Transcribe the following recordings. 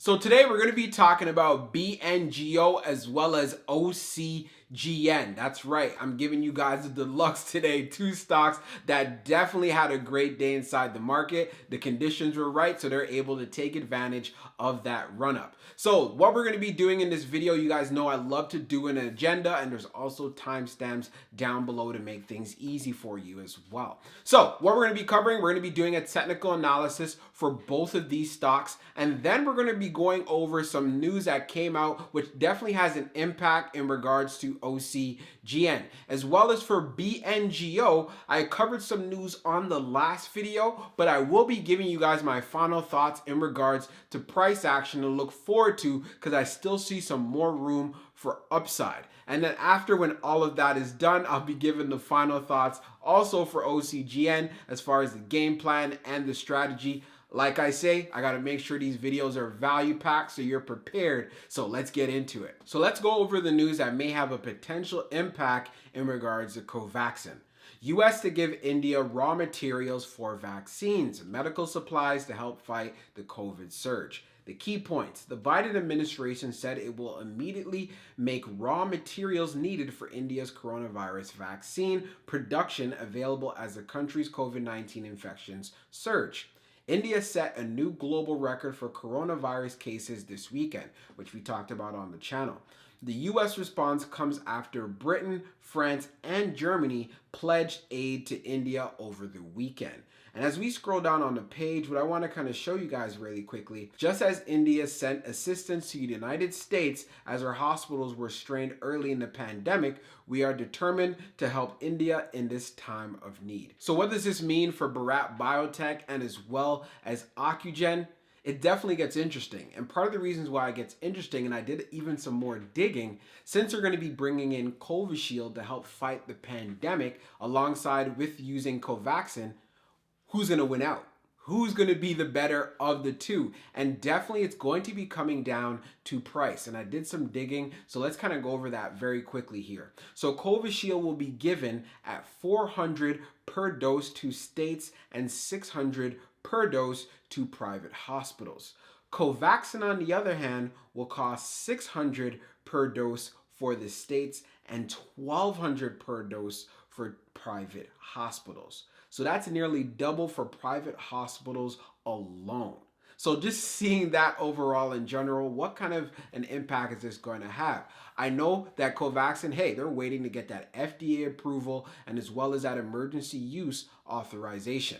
So today we're going to be talking about BNGO as well as OCGN. That's right, I'm giving you guys the deluxe today. Two stocks that definitely had a great day inside the market. The conditions were right, so they're able to take advantage of that run up. So what we're going to be doing in this video, you guys know I love to do an agenda, and there's also timestamps down below to make things easy for you as well. So what we're going to be covering, we're going to be doing a technical analysis for both of these stocks, and then we're going to be going over some news that came out which definitely has an impact in regards to OCGN. As well as for BNGO, I covered some news on the last video, but I will be giving you guys my final thoughts in regards to price action to look forward to, because I still see some more room for upside. And then after, when all of that is done, I'll be giving the final thoughts also for OCGN as far as the game plan and the strategy. Like I say, I got to make sure these videos are value packed so you're prepared. So let's get into it. So let's go over the news that may have a potential impact in regards to covaxin. US to give India raw materials for vaccines, medical supplies to help fight the COVID surge. The key points: the Biden administration said it will immediately make raw materials needed for India's coronavirus vaccine production available as the country's COVID-19 infections surge. India set a new global record for coronavirus cases this weekend, which we talked about on the channel. The US response comes after Britain, France, and Germany pledged aid to India over the weekend. And as we scroll down on the page, what I want to kind of show you guys really quickly, just as India sent assistance to the United States as our hospitals were strained early in the pandemic, we are determined to help India in this time of need. So what does this mean for Bharat Biotech and as well as Ocugen? It definitely gets interesting. And part of the reasons why it gets interesting, and I did even some more digging, since they're going to be bringing in Covishield to help fight the pandemic alongside with using covaxin, who's going to win out? Who's going to be the better of the two? And definitely it's going to be coming down to price. And I did some digging, so let's kind of go over that very quickly here. So Covishield will be given at $400 per dose to states and $600 per dose to private hospitals. Covaxin, on the other hand, will cost $600 per dose for the states and $1,200 per dose for private hospitals. So that's nearly double for private hospitals alone. So just seeing that overall in general, what kind of an impact is this going to have? I know that covaxin, hey, they're waiting to get that FDA approval and as well as that emergency use authorization.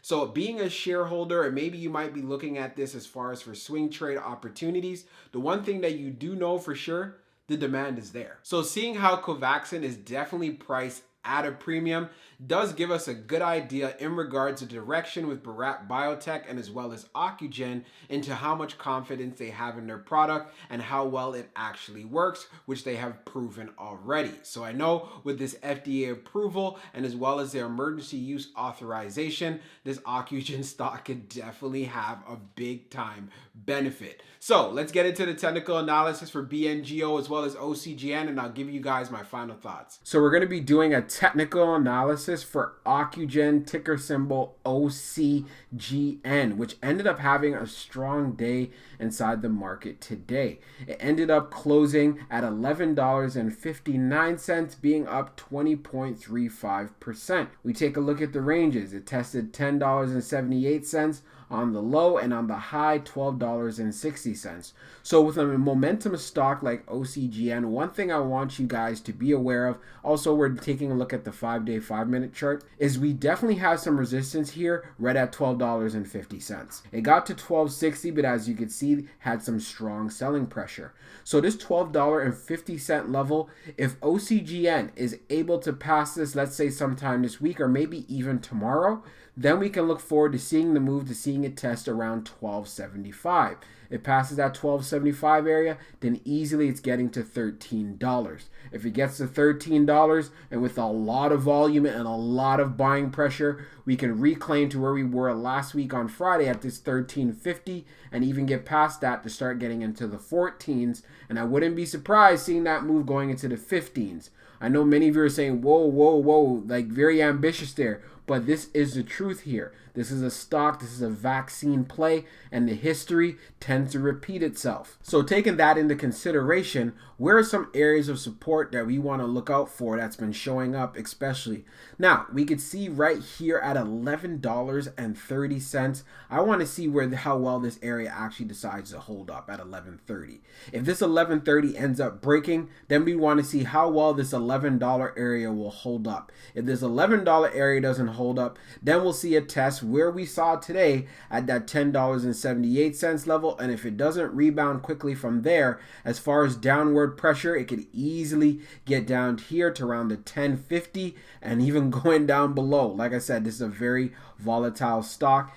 So being a shareholder, and maybe you might be looking at this as far as for swing trade opportunities, the one thing that you do know for sure, the demand is there. So seeing how covaxin is definitely priced at a premium does give us a good idea in regards to direction with Bharat Biotech and as well as Ocugen into how much confidence they have in their product and how well it actually works, which they have proven already. So I know with this FDA approval and as well as their emergency use authorization, this Ocugen stock could definitely have a big time benefit. So let's get into the technical analysis for BNGO as well as OCGN, and I'll give you guys my final thoughts. So we're going to be doing a technical analysis for Ocugen, ticker symbol OCGN, which ended up having a strong day inside the market today. It ended up closing at $11.59, being up 20.35%. We take a look at the ranges. It tested $10.78 on the low and on the high $12.60. So with a momentum stock like OCGN, one thing I want you guys to be aware of, also we're taking a look at the 5-day 5-minute chart, is we definitely have some resistance here right at $12.50. It got to $12.60, but as you can see, had some strong selling pressure. So this $12.50 level, if OCGN is able to pass this, let's say sometime this week or maybe even tomorrow, then we can look forward to seeing the move, to seeing it test around $12.75. It passes that $12.75 area, then easily it's getting to $13. If it gets to $13 and with a lot of volume and a lot of buying pressure, we can reclaim to where we were last week on Friday at this $13.50 and even get past that to start getting into the 14s. And I wouldn't be surprised seeing that move going into the 15s. I know many of you are saying, whoa, whoa, whoa, like very ambitious there. But this is the truth here. This is a stock, this is a vaccine play, and the history tends to repeat itself. So taking that into consideration, where are some areas of support that we want to look out for that's been showing up especially? Now, we could see right here at $11.30. I want to see how well this area actually decides to hold up at $11.30. If this $11.30 ends up breaking, then we want to see how well this $11 area will hold up. If this $11 area doesn't hold up, then we'll see a test where we saw today at that $10.78 level. And if it doesn't rebound quickly from there, as far as downward pressure, it could easily get down here to around the 10.50 and even going down below. Like I said, this is a very volatile stock.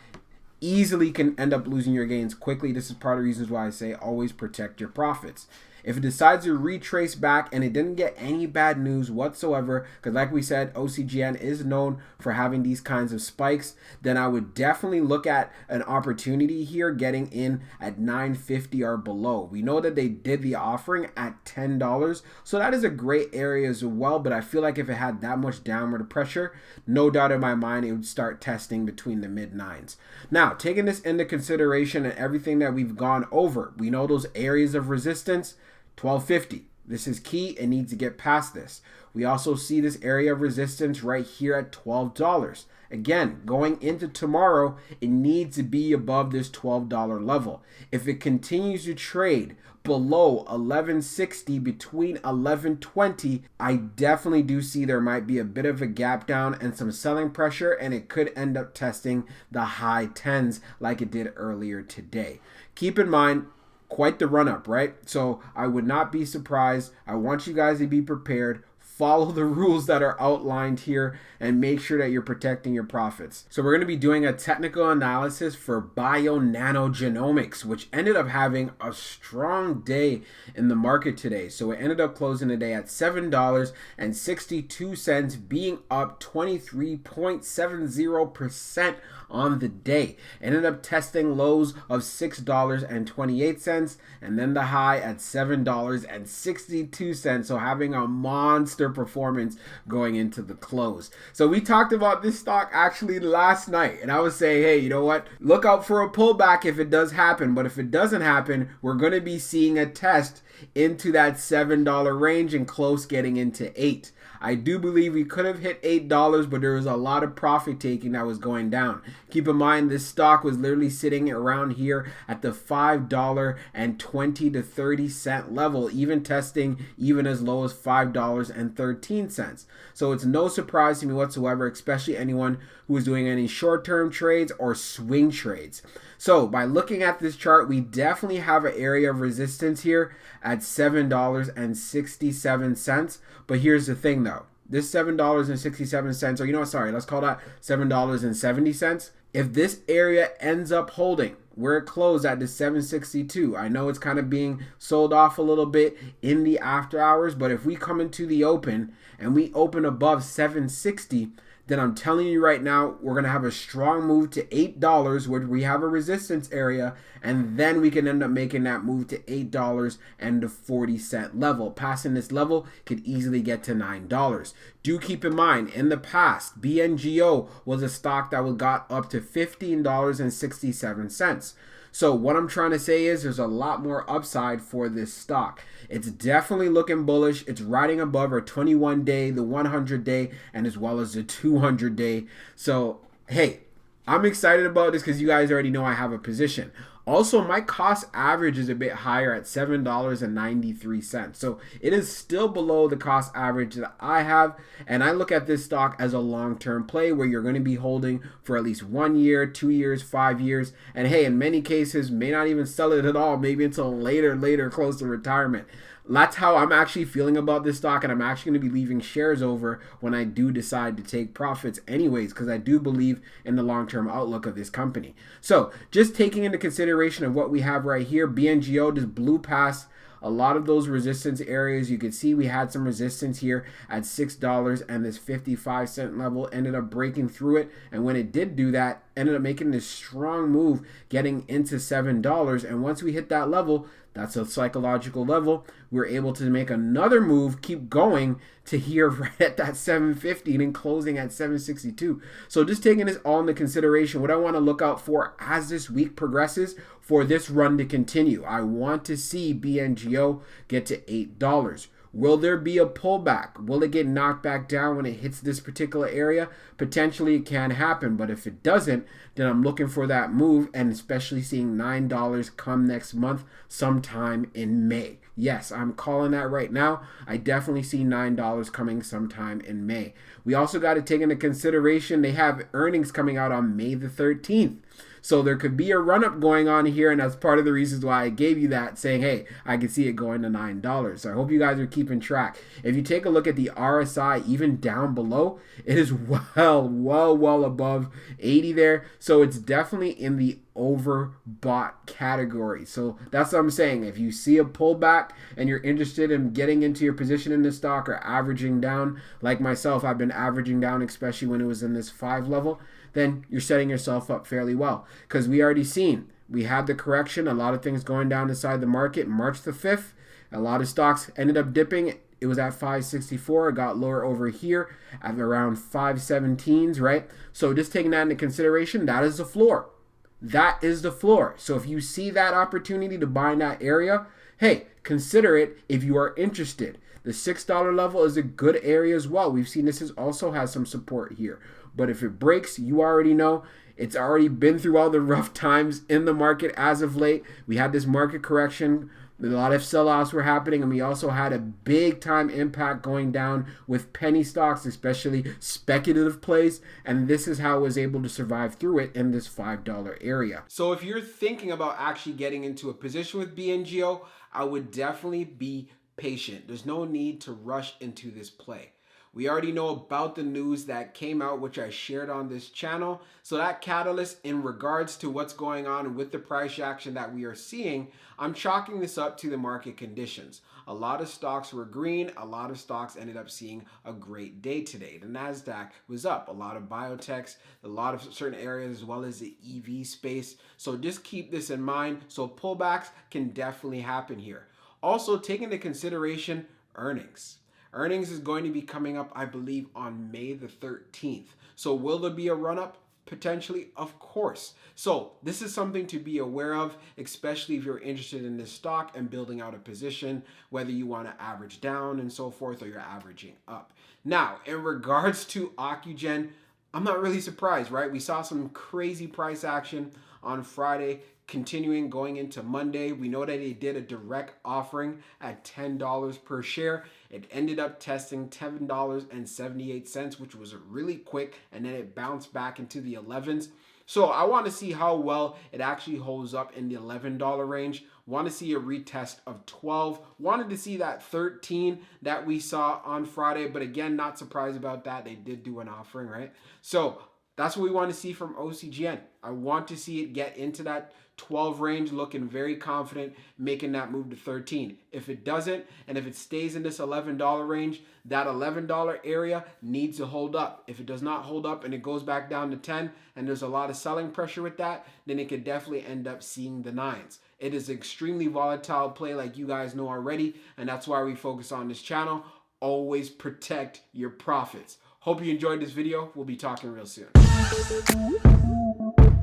Easily can end up losing your gains quickly. This is part of the reasons why I say always protect your profits. If it decides to retrace back and it didn't get any bad news whatsoever, because like we said, OCGN is known for having these kinds of spikes, then I would definitely look at an opportunity here getting in at $9.50 or below. We know that they did the offering at $10, so that is a great area as well, but I feel like if it had that much downward pressure, no doubt in my mind it would start testing between the mid-9s. Now, taking this into consideration and everything that we've gone over, we know those areas of resistance, $12.50. This is key. It needs to get past this. We also see this area of resistance right here at $12. Again, going into tomorrow, it needs to be above this $12 level. If it continues to trade below $11.60 between $11.20, I definitely do see there might be a bit of a gap down and some selling pressure, and it could end up testing the high 10s like it did earlier today. Keep in mind, quite the run up, right? So I would not be surprised. I want you guys to be prepared. Follow the rules that are outlined here and make sure that you're protecting your profits. So we're going to be doing a technical analysis for Bionano Genomics, which ended up having a strong day in the market today. So it ended up closing the day at $7.62, being up 23.70% on the day. Ended up testing lows of $6.28 and then the high at $7.62. So having a monster performance going into the close. So we talked about this stock actually last night, and I was saying, hey, you know what? Look out for a pullback if it does happen. But if it doesn't happen, we're going to be seeing a test into that $7 range and close getting into $8. I do believe we could have hit $8, but there was a lot of profit taking that was going down. Keep in mind, this stock was literally sitting around here at the $5.20 to 30 cent level, even testing even as low as $5.13. So it's no surprise to me whatsoever, especially anyone who is doing any short-term trades or swing trades. So by looking at this chart, we definitely have an area of resistance here at $7.67. But here's the thing though, this $7.67, or you know what, sorry, let's call that $7.70. If this area ends up holding where it closed at the 762, I know it's kind of being sold off a little bit in the after hours, but if we come into the open and we open above 760, then I'm telling you right now, we're going to have a strong move to $8 where we have a resistance area, and then we can end up making that move to $8 and the 40 cent level. Passing this level could easily get to $9. Do keep in mind, in the past, BNGO was a stock that got up to $15.67. So what I'm trying to say is there's a lot more upside for this stock. It's definitely looking bullish. It's riding above our 21-day, the 100-day, and as well as the 200-day. So, hey, I'm excited about this because you guys already know I have a position. Also, my cost average is a bit higher at $7.93. So it is still below the cost average that I have. And I look at this stock as a long-term play where you're going to be holding for at least 1 year, 2 years, 5 years. And hey, in many cases, may not even sell it at all, maybe until later, close to retirement. That's how I'm actually feeling about this stock, and I'm actually going to be leaving shares over when I do decide to take profits anyways, because I do believe in the long-term outlook of this company. So just taking into consideration of what we have right here, BNGO just blew past a lot of those resistance areas. You can see we had some resistance here at $6, and this 55 cent level ended up breaking through it, and when it did do that, ended up making this strong move getting into $7. And once we hit that level, that's a psychological level, we're able to make another move, keep going to here right at that 750 and then closing at 762. So just taking this all into consideration, what I want to look out for as this week progresses for this run to continue. I want to see BNGO get to $8. Will there be a pullback? Will it get knocked back down when it hits this particular area? Potentially it can happen, but if it doesn't, then I'm looking for that move, and especially seeing $9 come next month sometime in May. Yes, I'm calling that right now. I definitely see $9 coming sometime in May. We also got to take into consideration they have earnings coming out on May the 13th. So there could be a run-up going on here, and that's part of the reasons why I gave you that, saying, hey, I can see it going to $9. So I hope you guys are keeping track. If you take a look at the RSI, even down below, it is well above 80 there. So it's definitely in the overbought category. So that's what I'm saying. If you see a pullback and you're interested in getting into your position in this stock or averaging down, like myself, I've been averaging down, especially when it was in this 5 level, then you're setting yourself up fairly well. Because we already seen, we had the correction, a lot of things going down inside the market. March the 5th, a lot of stocks ended up dipping. It was at 564. It got lower over here at around 517s, right? So just taking that into consideration, that is the floor. That is the floor. So if you see that opportunity to buy in that area, hey, consider it if you are interested. The $6 level is a good area as well. We've seen this also has some support here. But if it breaks, you already know it's already been through all the rough times in the market as of late. We had this market correction. A lot of sell-offs were happening, and we also had a big-time impact going down with penny stocks, especially speculative plays, and this is how it was able to survive through it in this $5 area. So if you're thinking about actually getting into a position with BNGO, I would definitely be patient. There's no need to rush into this play. We already know about the news that came out, which I shared on this channel. So that catalyst in regards to what's going on with the price action that we are seeing, I'm chalking this up to the market conditions. A lot of stocks were green. A lot of stocks ended up seeing a great day today. The NASDAQ was up. A lot of biotechs, a lot of certain areas, as well as the EV space. So just keep this in mind. So pullbacks can definitely happen here. Also, take into consideration earnings. Earnings is going to be coming up, I believe, on May the 13th. So will there be a run-up? Potentially, of course. So this is something to be aware of, especially if you're interested in this stock and building out a position, whether you want to average down and so forth, or you're averaging up. Now, in regards to Ocugen, I'm not really surprised, right? We saw some crazy price action on Friday, continuing going into Monday. We know that they did a direct offering at $10 per share. It ended up testing $10.78, which was really quick, and then it bounced back into the 11s. So I want to see how well it actually holds up in the $11 range. Want to see a retest of 12. Wanted to see that 13 that we saw on Friday, but again, not surprised about that. They did do an offering, right? So that's what we want to see from OCGN. I want to see it get into that 12 range, looking very confident, making that move to 13. If it doesn't, and if it stays in this $11 range, that $11 area needs to hold up. If it does not hold up and it goes back down to 10, and there's a lot of selling pressure with that, then it could definitely end up seeing the 9s. It is extremely volatile play, like you guys know already, and that's why we focus on this channel. Always protect your profits. Hope you enjoyed this video. We'll be talking real soon.